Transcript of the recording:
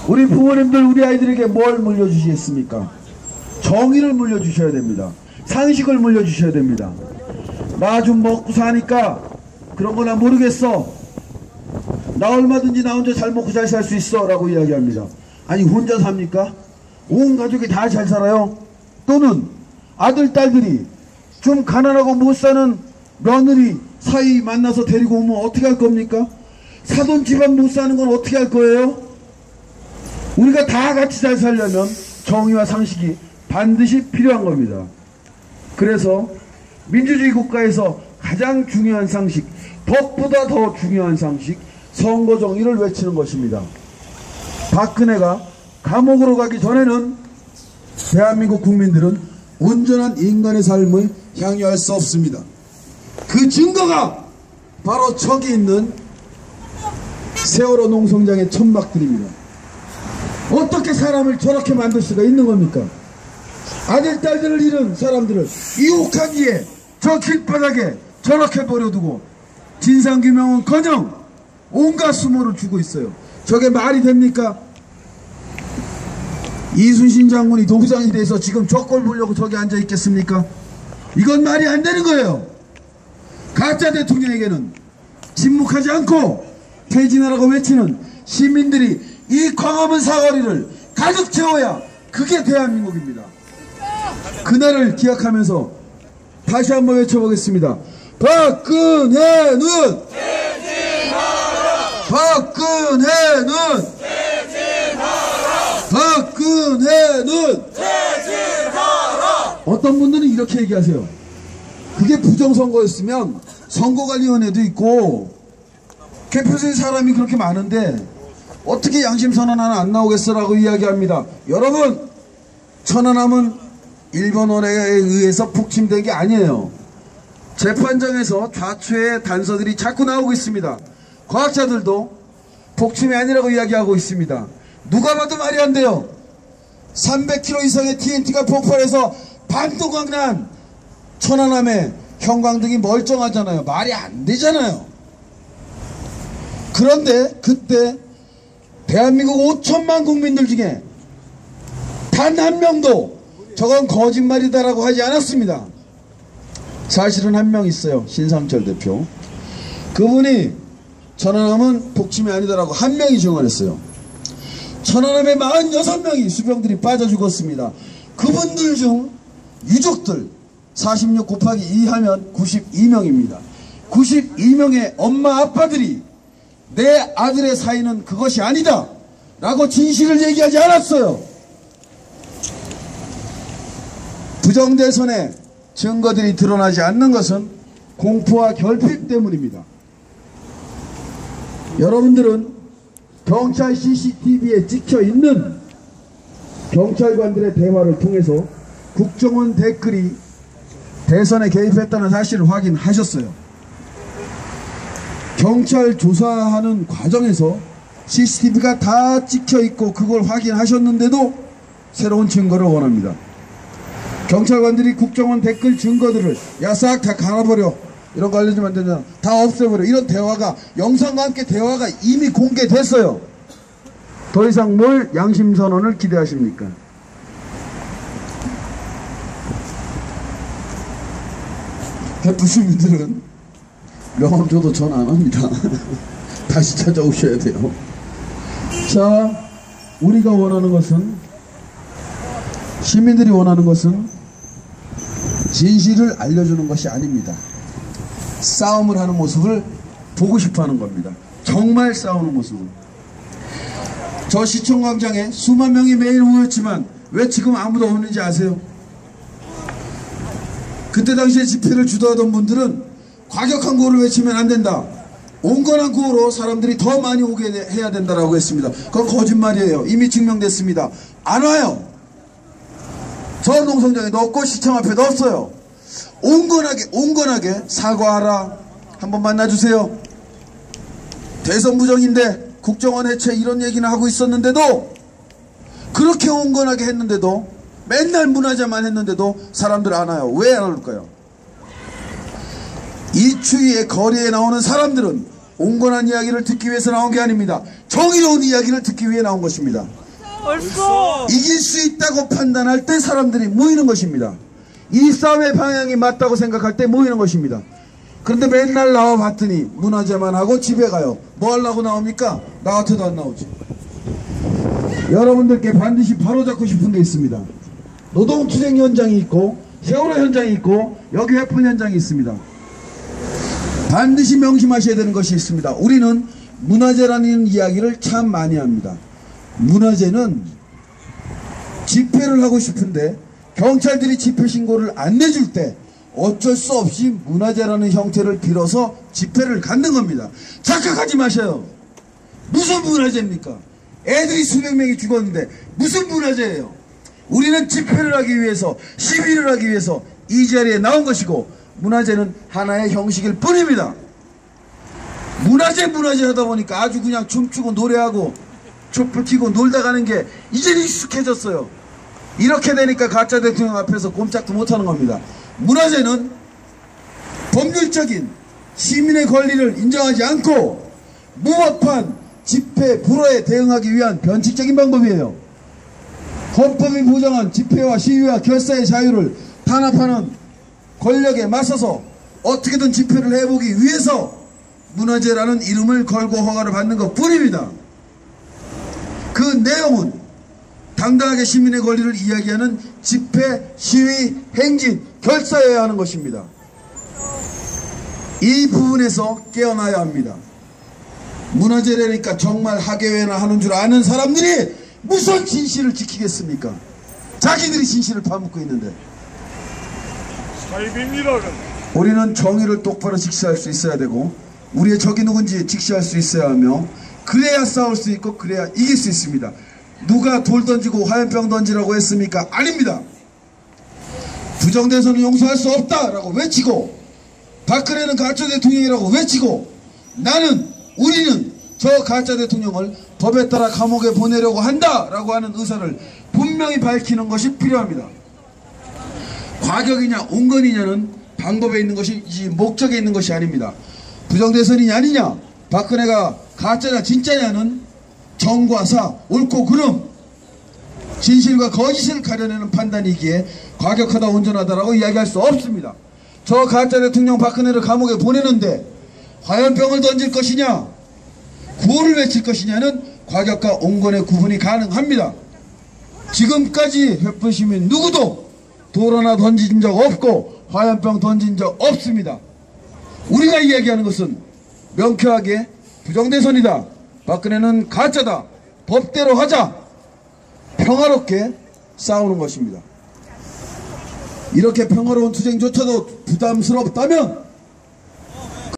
우리 부모님들 우리 아이들에게 뭘 물려주시겠습니까? 정의를 물려주셔야 됩니다. 상식을 물려주셔야 됩니다. 나 좀 먹고 사니까 그런 거 나 모르겠어. 나 얼마든지 나 혼자 잘 먹고 잘 살 수 있어 라고 이야기합니다. 아니 혼자 삽니까? 온 가족이 다 잘 살아요? 또는 아들 딸들이 좀 가난하고 못 사는 며느리 사이 만나서 데리고 오면 어떻게 할 겁니까? 사돈 집안 못 사는 건 어떻게 할 거예요? 우리가 다 같이 잘 살려면 정의와 상식이 반드시 필요한 겁니다. 그래서 민주주의 국가에서 가장 중요한 상식, 법보다 더 중요한 상식, 선거 정의를 외치는 것입니다. 박근혜가 감옥으로 가기 전에는 대한민국 국민들은 온전한 인간의 삶을 향유할 수 없습니다. 그 증거가 바로 저기 있는 세월호 농성장의 천막들입니다. 어떻게 사람을 저렇게 만들 수가 있는 겁니까? 아들 딸들을 잃은 사람들을 유혹하기에 저 길바닥에 저렇게 버려두고 진상규명은커녕 온갖 수모를 주고 있어요. 저게 말이 됩니까? 이순신 장군이 동상이 돼서 지금 족골 보려고 저기 앉아 있겠습니까? 이건 말이 안 되는 거예요. 가짜 대통령에게는 침묵하지 않고 퇴진하라고 외치는 시민들이 이 광화문 사거리를 가득 채워야 그게 대한민국입니다. 그날을 기약하면서 다시 한번 외쳐보겠습니다. 박근혜는 퇴진하라! 박근혜는 퇴진하라! 박근혜는 퇴진하라! 어떤 분들은 이렇게 얘기하세요. 그게 부정선거였으면 선거관리위원회도 있고 개표소에 사람이 그렇게 많은데 어떻게 양심선언 하나 안 나오겠어라고 이야기합니다. 여러분, 천안함은 일본어에 의해서 북침된 게 아니에요. 재판정에서 좌초의 단서들이 자꾸 나오고 있습니다. 과학자들도 북침이 아니라고 이야기하고 있습니다. 누가 봐도 말이 안 돼요. 300km 이상의 TNT가 폭발해서 반토막 난 천안함의 형광등이 멀쩡하잖아요. 말이 안 되잖아요. 그런데 그때 대한민국 5천만 국민들 중에 단 한 명도 저건 거짓말이다라고 하지 않았습니다. 사실은 한 명 있어요. 신상철 대표. 그분이 천안함은 북침이 아니다라고 한 명이 증언했어요. 천안함에 46명이 수병들이 빠져 죽었습니다. 그분들 중 유족들 46 곱하기 2 하면 92명입니다. 92명의 엄마 아빠들이 내 아들의 사인은 그것이 아니다 라고 진실을 얘기하지 않았어요. 부정대선의 증거들이 드러나지 않는 것은 공포와 결핍 때문입니다. 여러분들은 경찰 CCTV에 찍혀있는 경찰관들의 대화를 통해서 국정원 댓글이 대선에 개입했다는 사실을 확인하셨어요. 경찰 조사하는 과정에서 CCTV가 다 찍혀있고 그걸 확인하셨는데도 새로운 증거를 원합니다. 경찰관들이 국정원 댓글 증거들을 야 싹 다 갈아버려, 이런 거 알려주면 안 되잖아, 다 없애버려, 이런 대화가, 영상과 함께 대화가 이미 공개됐어요. 더 이상 뭘 양심선언을 기대하십니까? 대표시민들은 명함 줘도 전화 안 합니다. 다시 찾아오셔야 돼요. 자, 우리가 원하는 것은, 시민들이 원하는 것은 진실을 알려주는 것이 아닙니다. 싸움을 하는 모습을 보고 싶어 하는 겁니다. 정말 싸우는 모습을. 저 시청광장에 수만 명이 매일 모였지만 왜 지금 아무도 없는지 아세요? 그때 당시에 집회를 주도하던 분들은 과격한 구호를 외치면 안 된다, 온건한 구호로 사람들이 더 많이 오게 해야 된다라고 했습니다. 그건 거짓말이에요. 이미 증명됐습니다. 안 와요. 저 농성장에도 없고 시청 앞에도 없어요. 온건하게 사과하라, 한번 만나주세요. 대선 부정인데 국정원 해체 이런 얘기는 하고 있었는데도, 그렇게 온건하게 했는데도, 맨날 문화자만 했는데도 사람들 안 와요. 왜 안 올까요? 이 추위에 거리에 나오는 사람들은 온건한 이야기를 듣기 위해서 나온 게 아닙니다. 정의로운 이야기를 듣기 위해 나온 것입니다. 이길 수 있다고 판단할 때 사람들이 모이는 것입니다. 이 싸움의 방향이 맞다고 생각할 때 모이는 것입니다. 그런데 맨날 나와 봤더니 문화재만 하고 집에 가요. 뭐 하려고 나옵니까? 나 같아도 안 나오지. 여러분들께 반드시 바로잡고 싶은 게 있습니다. 노동투쟁 현장이 있고 세월호 현장이 있고 여기 해픈 현장이 있습니다. 반드시 명심하셔야 되는 것이 있습니다. 우리는 문화재라는 이야기를 참 많이 합니다. 문화재는 집회를 하고 싶은데 경찰들이 집회 신고를 안 내줄 때 어쩔 수 없이 문화재라는 형태를 빌어서 집회를 갖는 겁니다. 착각하지 마셔요. 무슨 문화재입니까? 애들이 수백 명이 죽었는데 무슨 문화재예요? 우리는 집회를 하기 위해서, 시위를 하기 위해서 이 자리에 나온 것이고, 문화재는 하나의 형식일 뿐입니다. 문화재 하다 보니까 아주 그냥 춤추고 노래하고 촛불 켜고 놀다 가는 게 이제 익숙해졌어요. 이렇게 되니까 가짜 대통령 앞에서 꼼짝도 못하는 겁니다. 문화재는 법률적인 시민의 권리를 인정하지 않고 무법한 집회, 불허에 대응하기 위한 변칙적인 방법이에요. 헌법이 보장한 집회와 시위와 결사의 자유를 탄압하는 권력에 맞서서 어떻게든 집회를 해보기 위해서 문화재라는 이름을 걸고 허가를 받는 것 뿐입니다. 그 내용은 당당하게 시민의 권리를 이야기하는 집회, 시위, 행진, 결사여야 하는 것입니다. 이 부분에서 깨어나야 합니다. 문화재라니까 정말 하계회나 하는 줄 아는 사람들이 무슨 진실을 지키겠습니까? 자기들이 진실을 파묻고 있는데. 우리는 정의를 똑바로 직시할 수 있어야 되고 우리의 적이 누군지 직시할 수 있어야 하며 그래야 싸울 수 있고 그래야 이길 수 있습니다. 누가 돌 던지고 화염병 던지라고 했습니까? 아닙니다. 부정대선은 용서할 수 없다라고 외치고 박근혜는 가짜 대통령이라고 외치고 우리는 저 가짜 대통령을 법에 따라 감옥에 보내려고 한다라고 하는 의사를 분명히 밝히는 것이 필요합니다. 과격이냐 온건이냐는 방법에 있는 것이지 목적에 있는 것이 아닙니다. 부정대선이냐 아니냐, 박근혜가 가짜냐 진짜냐는 정과 사, 옳고 그름, 진실과 거짓을 가려내는 판단이기에 과격하다 온전하다라고 이야기할 수 없습니다. 저 가짜 대통령 박근혜를 감옥에 보내는데 화염병을 던질 것이냐 구호를 외칠 것이냐는 과격과 온건의 구분이 가능합니다. 지금까지 회쁜 시민 누구도 돌 하나 던진 적 없고 화염병 던진 적 없습니다. 우리가 이야기하는 것은 명쾌하게 부정대선이다, 박근혜는 가짜다, 법대로 하자, 평화롭게 싸우는 것입니다. 이렇게 평화로운 투쟁조차도 부담스럽다면